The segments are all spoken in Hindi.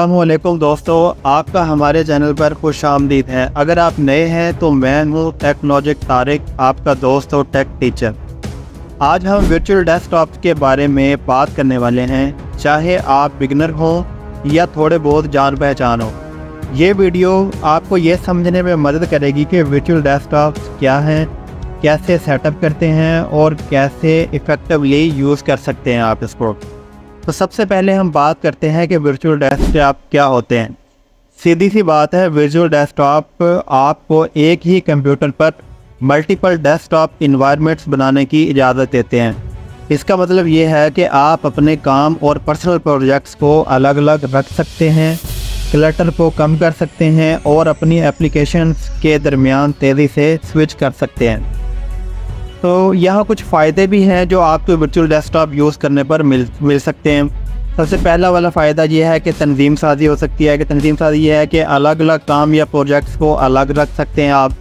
अस्सलामुअलैकुम दोस्तों, आपका हमारे चैनल पर खुश आमदीद है। अगर आप नए हैं तो मैं हूँ टेक्नोलॉजिक तारिक, आपका दोस्त और टेक टीचर। आज हम वर्चुअल डेस्कटॉप के बारे में बात करने वाले हैं, चाहे आप बिगिनर हों या थोड़े बहुत जान पहचान हो। ये वीडियो आपको ये समझने में मदद करेगी कि वर्चुअल डेस्कटॉप क्या हैं, कैसे सेटअप करते हैं और कैसे इफ़ेक्टिवली यूज़ कर सकते हैं आप इसको। तो सबसे पहले हम बात करते हैं कि वर्चुअल डेस्कटॉप क्या होते हैं। सीधी सी बात है, वर्चुअल डेस्कटॉप आपको एक ही कंप्यूटर पर मल्टीपल डेस्कटॉप इन्वायरमेंट्स बनाने की इजाज़त देते हैं। इसका मतलब ये है कि आप अपने काम और पर्सनल प्रोजेक्ट्स को अलग अलग रख सकते हैं, क्लटर को कम कर सकते हैं और अपनी एप्लीकेशंस के दरमियान तेज़ी से स्विच कर सकते हैं। तो यहाँ कुछ फ़ायदे भी हैं जो आपको वर्चुअल डेस्कटॉप यूज़ करने पर मिल सकते हैं। सबसे पहला वाला फ़ायदा ये है कि तंजीम साजी हो सकती है। कि तंजीम साजी ये है कि अलग अलग काम या प्रोजेक्ट्स को अलग रख सकते हैं आप।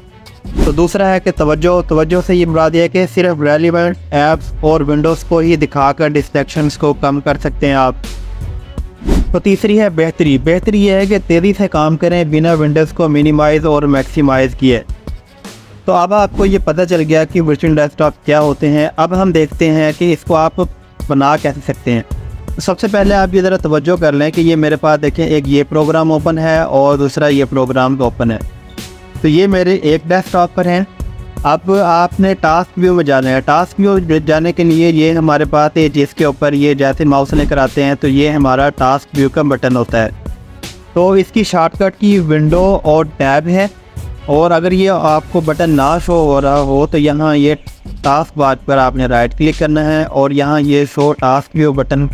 तो दूसरा है कि तवज्जो से ये मुराद है कि सिर्फ रेलिवेंट ऐप्स और विंडोज़ को ही दिखाकर डिस्ट्रैक्शंस को कम कर सकते हैं आप। तो तीसरी है बेहतरी ये है कि तेज़ी से काम करें बिना विंडोज़ को मिनिमाइज़ और मैक्सिमाइज़ किए। तो अब आपको ये पता चल गया कि वर्चुअल डेस्कटॉप क्या होते हैं। अब हम देखते हैं कि इसको आप बना कैसे सकते हैं। तो सबसे पहले आप ये ज़रा तवज्जो कर लें कि ये मेरे पास देखें, एक ये प्रोग्राम ओपन है और दूसरा ये प्रोग्राम ओपन है। तो ये मेरे एक डेस्कटॉप पर हैं। अब आपने टास्क व्यू में जाना है। टास्क व्यू जाने के लिए ये हमारे पास है, जिसके ऊपर ये जैसे माउस लेकर आते हैं तो ये हमारा टास्क व्यू का बटन होता है। तो इसकी शॉर्टकट की विंडो और टैब है। और अगर ये आपको बटन ना शो हो रहा हो तो यहाँ ये टास्क बार पर आपने राइट क्लिक करना है और यहाँ ये शो टास्क व्यू बटन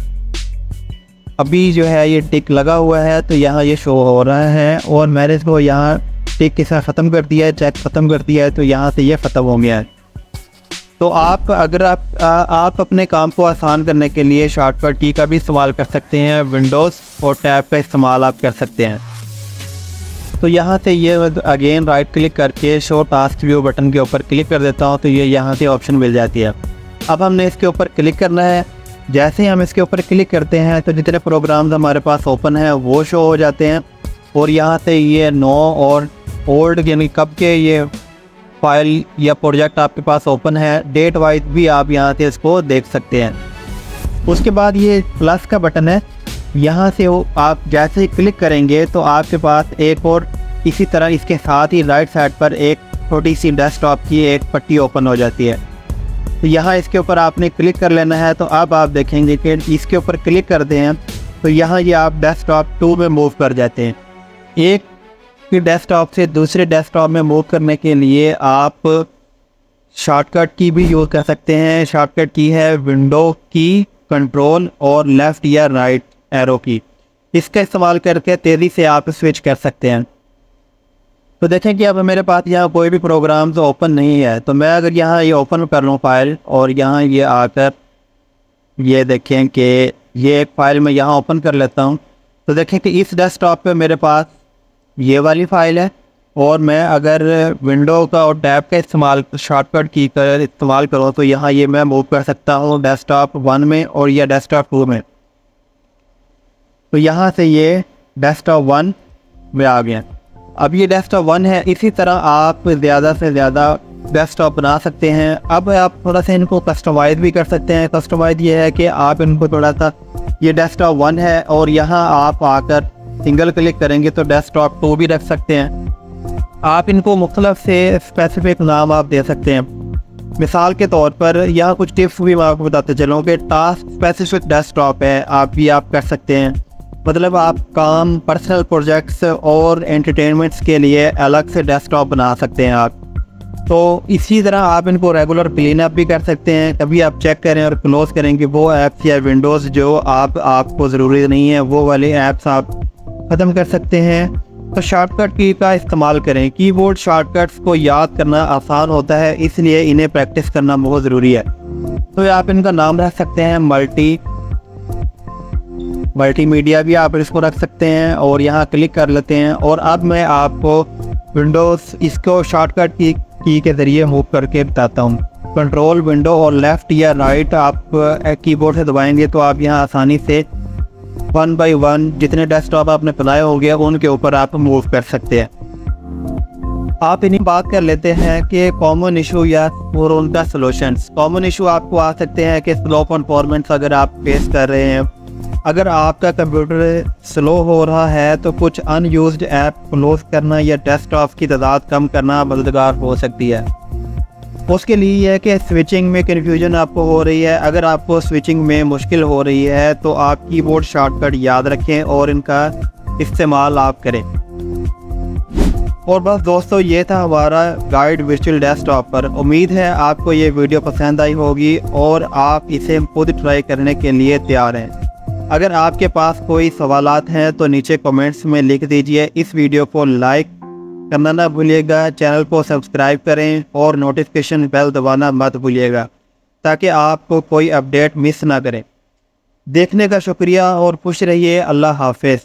अभी जो है ये टिक लगा हुआ है, तो यहाँ ये शो हो रहा है और मैंने इसको यहाँ टिक के साथ ख़त्म कर दिया है, चेक ख़त्म कर दिया है, तो यहाँ से ये ख़त्म हो गया है। तो अगर आप अपने काम को आसान करने के लिए शॉर्टकट की का भी इस्तेमाल कर सकते हैं। विंडोज़ और टैब का इस्तेमाल आप कर सकते हैं। तो यहाँ से ये अगेन राइट क्लिक करके शो टास्क व्यू बटन के ऊपर क्लिक कर देता हूँ, तो ये यहाँ से ऑप्शन मिल जाती है। अब हमने इसके ऊपर क्लिक करना है। जैसे ही हम इसके ऊपर क्लिक करते हैं तो जितने प्रोग्राम्स हमारे पास ओपन हैं वो शो हो जाते हैं। और यहाँ से ये नो और ओल्ड यानी कब के ये फाइल या प्रोजेक्ट आपके पास ओपन है, डेट वाइज भी आप यहाँ से इसको देख सकते हैं। उसके बाद ये प्लस का बटन है, यहाँ से आप जैसे ही क्लिक करेंगे तो आपके पास एक और इसी तरह इसके साथ ही राइट साइड पर एक छोटी सी डेस्कटॉप की एक पट्टी ओपन हो जाती है। तो यहाँ इसके ऊपर आपने क्लिक कर लेना है। तो अब आप देखेंगे कि इसके ऊपर क्लिक करते हैं तो यहाँ ये आप डेस्कटॉप 2 में मूव कर जाते हैं। एक डेस्कटॉप से दूसरे डेस्कटॉप में मूव करने के लिए आप शॉर्टकट की भी यूज़ कर सकते हैं। शॉर्टकट की है विंडो की, कंट्रोल और लेफ़्ट या राइट एरो की। इसका इस्तेमाल करके तेज़ी से आप स्विच कर सकते हैं। तो देखें कि अब मेरे पास यहाँ कोई भी प्रोग्राम तो ओपन नहीं है। तो मैं अगर यहाँ ये ओपन कर लूँ फाइल और यहाँ ये आकर ये देखें कि ये एक फ़ाइल मैं यहाँ ओपन कर लेता हूँ, तो देखें कि इस डेस्कटॉप पे मेरे पास ये वाली फ़ाइल है। और मैं अगर विंडो का और टैब का इस्तेमाल शॉर्टकट की का इस्तेमाल करूँ तो यहाँ ये मैं मूव कर सकता हूँ डेस्कटॉप 1 में और या डेस्कटॉप 2 में। तो यहाँ से ये डेस्कटॉप 1 में आ गया। अब ये डेस्कटॉप 1 है। इसी तरह आप ज़्यादा से ज़्यादा डेस्कटॉप बना सकते हैं। अब आप थोड़ा सा इनको कस्टमाइज़ भी कर सकते हैं। कस्टमाइज़ ये है कि आप इनको थोड़ा सा, ये डेस्कटॉप 1 है और यहाँ आप आकर सिंगल क्लिक करेंगे तो डेस्कटॉप 2 भी रख सकते हैं। आप इनको मुख्तलिफ से स्पेसिफिक नाम आप दे सकते हैं। मिसाल के तौर पर यहाँ कुछ टिप्स भी मैं आपको बताते चलूँ कि टास्क स्पेसिफिक डेस्कटॉप है, आप कर सकते हैं। मतलब आप काम, पर्सनल प्रोजेक्ट्स और एंटरटेनमेंट्स के लिए अलग से डेस्कटॉप बना सकते हैं आप। तो इसी तरह आप इनको रेगुलर क्लीन अप भी कर सकते हैं। कभी आप चेक करें और क्लोज़ करेंगे वो ऐप्स या विंडोज़ जो आपको ज़रूरी नहीं है, वो वाले ऐप्स आप ख़त्म कर सकते हैं। तो शॉर्टकट की का इस्तेमाल करें। कीबोर्ड शॉर्टकट्स को याद करना आसान होता है, इसलिए इन्हें प्रैक्टिस करना बहुत ज़रूरी है। तो आप इनका नाम रख सकते हैं मल्टीमीडिया भी आप इसको रख सकते हैं और यहाँ क्लिक कर लेते हैं। और अब मैं आपको विंडोज़ इसको शॉर्टकट की के ज़रिए मूव करके बताता हूँ। कंट्रोल विंडो और लेफ़्ट या राइट आप कीबोर्ड से दबाएंगे तो आप यहाँ आसानी से 1 बाई 1 जितने डेस्कटॉप आपने बनाए होंगे उनके ऊपर आप मूव कर सकते हैं। आप इन्हीं बात कर लेते हैं कि कॉमन इशू या और उनका सॉल्यूशंस। कॉमन इशू आपको आ सकते हैं कि स्लो परफॉर्मेंस अगर आप फेस कर रहे हैं, अगर आपका कंप्यूटर स्लो हो रहा है तो कुछ अनयूज्ड ऐप क्लोज करना या डेस्कटॉप की तादाद कम करना मददगार हो सकती है। उसके लिए यह है कि स्विचिंग में कन्फ्यूजन आपको हो रही है। अगर आपको स्विचिंग में मुश्किल हो रही है तो आप कीबोर्ड शॉर्टकट याद रखें और इनका इस्तेमाल आप करें। और बस दोस्तों, ये था हमारा गाइड वर्चुअल डेस्कटॉप पर। उम्मीद है आपको ये वीडियो पसंद आई होगी और आप इसे खुद ट्राई करने के लिए तैयार हैं। अगर आपके पास कोई सवालात हैं तो नीचे कमेंट्स में लिख दीजिए। इस वीडियो को लाइक करना ना भूलिएगा, चैनल को सब्सक्राइब करें और नोटिफिकेशन बेल दबाना मत भूलिएगा ताकि आपको कोई अपडेट मिस ना करें। देखने का शुक्रिया और खुश रहिए। अल्लाह हाफिज़।